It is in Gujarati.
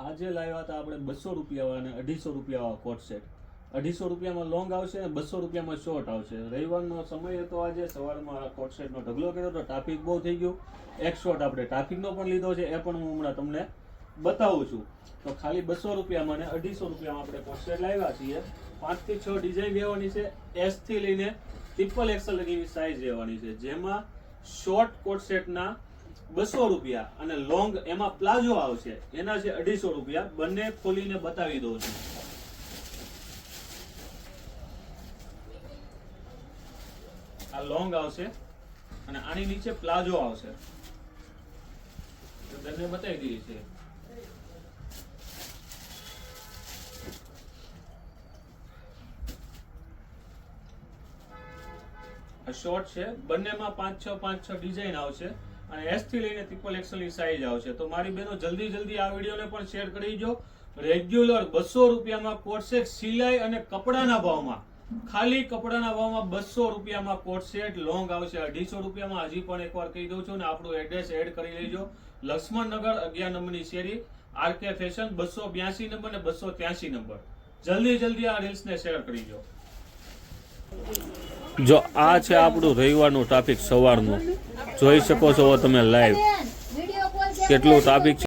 આજે લાવ્યા હતા આપણે 200 રૂપિયા અને 250 રૂપિયા કોટ સેટ. 250 રૂપિયામાં લોંગ આવશે અને 200 રૂપિયામાં શોર્ટ આવશે. રવિવારનો સમય હતો આજે, સવારમાં કોટ સેટનો ઢગલો કર્યો તો ટ્રાફિક બહુ થઈ ગયું. એક શોર્ટ આપણે ટ્રાફિકનો પણ લીધો છે, એ પણ હું હમણાં તમને બતાવું છું. તો ખાલી 200 રૂપિયામાં અને 250 રૂપિયામાં આપણે કોટ સેટ લાવ્યા છીએ. 5 થી 6 ડિઝાઇન રહેવાની છે. એસ થી લઈને ટ્રિપલ એક્સેલ લગીની સાઇઝ રહેવાની છે, જેમાં શોર્ટ કોટ સેટના 200 રૂપિયા અને લોંગ એમાં પ્લાઝો આવશે એના છે 250 રૂપિયા. બંને ખોલીને બતાવી દઉં છું. આ લોંગ આવશે અને આની નીચે પ્લાઝો આવશે. બંને બતાવી દઈએ છીએ. આ શોર્ટ છે, બંનેમાં 5-6 ડિઝાઇન આવશે અને એસ થી લઈને ટ્રિપલ એક્સેલ ની સાઈઝ આવશે. તો મારી બહેનો જલ્દી આ વિડીયોને પણ શેર કરી દો. રેગ્યુલર 200 રૂપિયામાં કોટ સેટ સિલાઈ અને કપડાના ભાવમાં, ખાલી કપડાના ભાવમાં 200 રૂપિયામાં કોટ સેટ. લોંગ આવશે 250 રૂપિયામાં. હજી પણ એકવાર કહી દઉં છું ને, આપણું એડ્રેસ એડ કરી લેજો. લક્ષ્મણનગર 11 નંબરની શેરી, આરકે ફેશન, 282 નંબર ને 283 નંબર. જલ્દી આ રીલ્સને શેર કરી દો. જો આ છે આપણું રવિવારનું ટ્રાફિક સવારનું, જોઈ શકો છો તમે લાઈવ કેટલું ટ્રાફિક છે.